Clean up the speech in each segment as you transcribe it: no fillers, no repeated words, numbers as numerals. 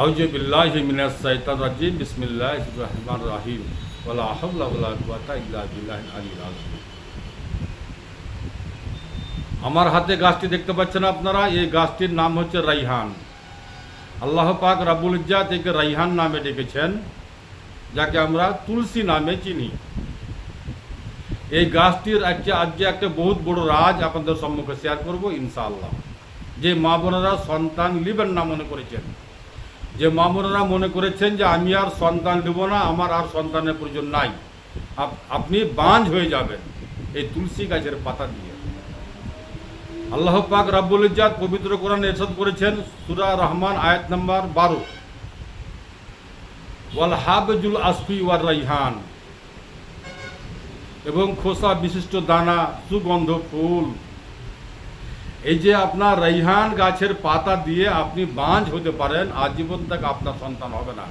আউযু বিল্লাহি মিনাশ শাইতানির রাজিম বিসমিল্লাহির রহমানির রহিম ওয়ালা হাওলা ওয়ালা কুওয়াতা ইল্লা বিল্লাহিল আলিয়্যিল আযীম। আমার হাতে গাছটি দেখতে পাচ্ছেন আপনারা, এই গাছটির নাম হচ্ছে রাইহান। আল্লাহ পাক রাব্বুল ইজ্জাত একে রাইহান নামে ডেকেছেন, যাকে আমরা তুলসী নামে চিনি। এই গাছটির আজকে একটা বহুত বড় রাজ আপনাদের সম্মুখে শেয়ার করব ইনশাআল্লাহ। যে মা বোনেরা সন্তান নেবেন না মনে করেছেন, যে মা বোনেরা মনে করেছেন যে আমি আর সন্তান দেব না, আমার আর সন্তানের প্রয়োজন নাই, আপনি বাঁঝ হয়ে যাবেন এই তুলসী গাছের পাতা দিয়ে। আল্লাহ পাক রাব্বুল ইজ্জাত পবিত্র কোরআনে ইরশাদ করেছেন সূরা রহমান আয়াত নাম্বার 12, ওয়াল হাবজুল আসফি ওয়ার রাইহান, এবং খোসা বিশিষ্ট দানা সুগন্ধ ফুল। এই যে আপনার রাইহান গাছের পাতা দিয়ে আপনি বাঁঝ হতে পারেন, আজীবন থেকে আপনার সন্তান হবে না।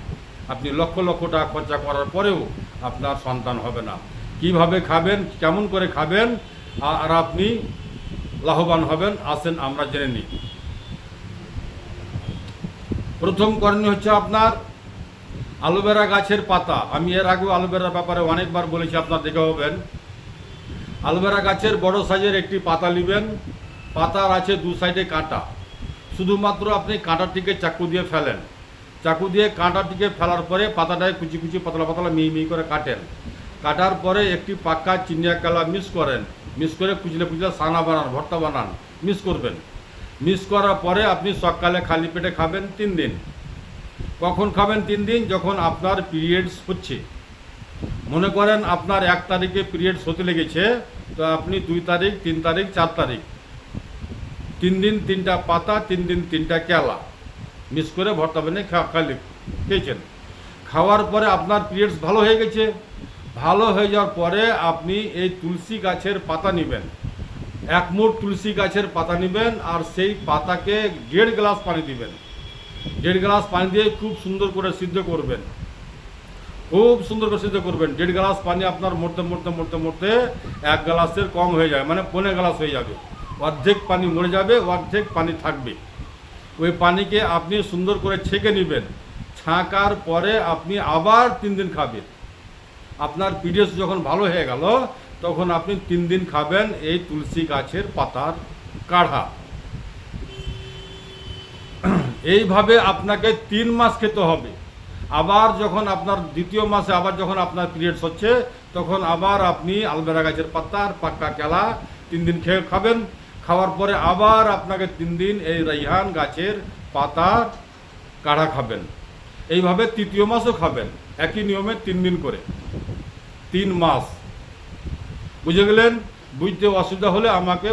আপনি লক্ষ লক্ষ টাকা খরচা করার পরেও আপনার সন্তান হবে না। কিভাবে খাবেন, কেমন করে খাবেন আর আপনি লাভবান হবেন, আসেন আমরা জেনে নিই। প্রথম করণীয় হচ্ছে আপনার অ্যালোভেরা গাছের পাতা। আমি এর আগেও অ্যালোভেরার ব্যাপারে অনেকবার বলেছি, আপনার দেখে হবেন। অ্যালোভেরা গাছের বড় সাইজের একটি পাতা নেবেন, পাতার আছে দু সাইডে কাঁটা। শুধুমাত্র আপনি কাঁটাটিকে চাকু দিয়ে ফেলেন, চাকু দিয়ে কাঁটাটিকে ফেলার পরে পাতাটায় কুচি কুচি পাতলা পাতলা মিহি করে কাটেন। কাটার পরে একটি পাক্কা চিনিয়া কালা মিক্স করেন, মিক্স করে কুচলে কুচলে সানা বানান, ভর্তা বানান, মিক্স করবেন। মিক্স করার পরে আপনি সকালে খালি পেটে খাবেন 3 দিন। কখন খাবেন 3 দিন? যখন আপনার পিরিয়ডস হচ্ছে। মনে করেন আপনার 1 তারিখে পিরিয়ডস হতে লেগেছে, তো আপনি 2 তারিখ, 3 তারিখ, 4 তারিখ 3 দিন 3টা পাতা, 3 দিন 3টা কেলা মিক্স করে ভর্তা বানিয়ে খেয়েছেন। খাওয়ার পরে আপনার পিরিয়ডস ভালো হয়ে গেছে। ভালো হয়ে যাওয়ার পরে আপনি এই তুলসী গাছের পাতা নেবেন, 1 মুঠ তুলসী গাছের পাতা নেবেন, আর সেই পাতাকে 1.5 গ্লাস পানি দিবেন। 1.5 গ্লাস পানি দিয়ে খুব সুন্দর করে সিদ্ধ করবেন, খুব সুন্দর করে সিদ্ধ করবেন। 1.5 গ্লাস পানি আপনার মরতে মরতে মরতে মরতে 1 গ্লাসের কম হয়ে যায়, মানে 1.25 গ্লাস হয়ে যাবে। অর্ধেক পানি মরে যাবে, অর্ধেক পানি থাকবে। ওই পানিকে আপনি সুন্দর করে ছেঁকে নেবেন। ছাঁকার পরে আপনি আবার 3 দিন খাবেন। আপনার পিরিয়ডস যখন ভালো হয়ে গেল, তখন আপনি 3 দিন খাবেন এই তুলসী গাছের পাতার কাঢ়া। এইভাবে আপনাকে 3 মাস খেতে হবে। আবার যখন আপনার দ্বিতীয় মাসে আবার যখন আপনার পিরিয়ডস হচ্ছে, তখন আবার আপনি অ্যালোভেরা গাছের পাতার পাক্কা কেলা 3 দিন খেয়ে খাবেন। খাওয়ার পরে আবার আপনাকে 3 দিন এই রাইহান গাছের পাতার কাঢ়া খাবেন। এইভাবে তৃতীয় মাসও খাবেন, একই নিয়মে 3 দিন করে, 3 মাস। বুঝে গেলেন? বুঝতে অসুবিধা হলে আমাকে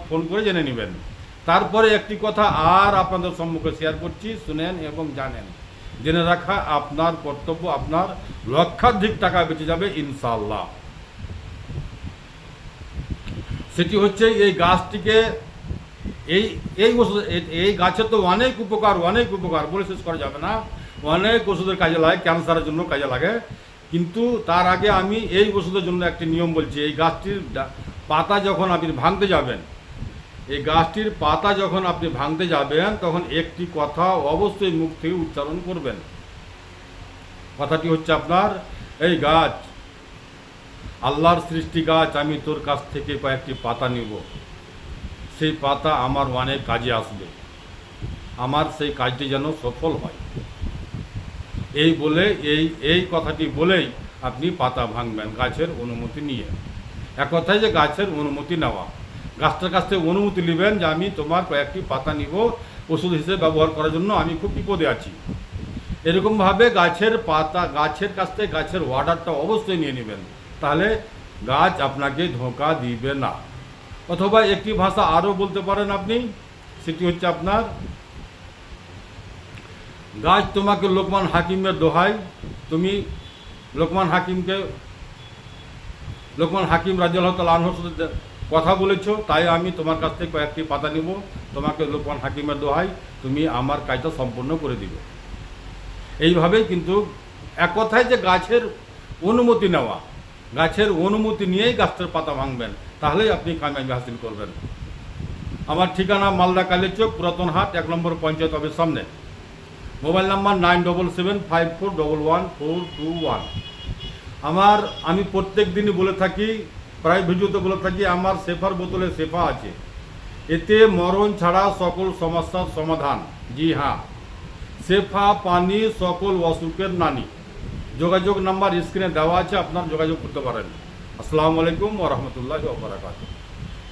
ফোন করে জেনে নেবেন। তারপরে একটি কথা আর আপনাদের সম্মুখে শেয়ার করছি, শুনেন এবং জানেন। জেনে রাখা আপনার কর্তব্য, আপনার লক্ষাধিক টাকা বেঁচে যাবে ইনশাআল্লাহ। সেটি হচ্ছে এই গাছটিকে, এই গাছের তো অনেক উপকার বলে শেষ করা যাবে না। অনেক ওষুধের কাজে লাগে, ক্যান্সারের জন্য কাজে লাগে। কিন্তু তার আগে আমি এই ওষুধের জন্য একটি নিয়ম বলছি। এই গাছটির পাতা যখন আপনি ভাঙতে যাবেন, এই গাছটির পাতা যখন আপনি ভাঙতে যাবেন, তখন একটি কথা অবশ্যই মুখ থেকে উচ্চারণ করবেন। কথাটি হচ্ছে আপনার, এই গাছ, আল্লাহর সৃষ্টি গাছ, আমি তোর কাছ থেকে কয়েকটি পাতা নিব। সেই পাতা আমার অনেক কাজে আসবে, আমার সেই কাজটি যেন সফল হয়। এই বলে এই কথাটি বলেই আপনি পাতা ভাঙবেন গাছের অনুমতি নিয়ে। এক কথায় যে গাছের অনুমতি নেওয়া, গাছটার কাছ থেকে অনুমতি নেবেন যে আমি তোমার কয়েকটি পাতা নিব ওষুধ হিসেবে ব্যবহার করার জন্য, আমি খুব বিপদে আছি। এরকমভাবে গাছের পাতা, গাছের কাছ থেকে গাছের অর্ডারটা অবশ্যই নিয়ে নেবেন, তাহলে গাছ আপনাকে ধোঁকা দিবে না। অথবা একটি ভাষা আরও বলতে পারেন আপনি, সেটি হচ্ছে আপনার, গাছ তোমাকে লোকমান হাকিমের দোহাই, তুমি লোকমান হাকিম রাদিয়াল্লাহু তাআলা আনহুর সাথে কথা বলেছো, তাই আমি তোমার কাছ থেকে কয়েকটি পাতা নিব, তোমাকে লোকমান হাকিমের দোহাই, তুমি আমার কাজটা সম্পূর্ণ করে দিবে। এইভাবেই কিন্তু এক কথায় যে গাছের অনুমতি নেওয়া, গাছের অনুমতি নিয়েই গাছের পাতা ভাঙবেন, তাহলেই আপনি কামিয়াবি হাসিল করবেন। আমার ঠিকানা মালদা কালীচক পুরাতন হাট 1 নম্বর পঞ্চায়েত অফিস সামনে। Mobile number 9775411421। আমি প্রত্যেক দিনই বলে থাকি, প্রায় ভিডিওতে বলে থাকি, আমার সেফার বোতলে সেফা আছে, এতে মরণ ছাড়া সকল সমস্যার সমাধান। জি হ্যাঁ, সেফা পানি সকল অসুখের নানি। যোগাযোগ নাম্বার স্ক্রিনে দেওয়া আছে, আপনার যোগাযোগ করতে পারেন। আসসালামু আলাইকুম ওয়া রাহমাতুল্লাহি ওয়া বারাকাতুহু।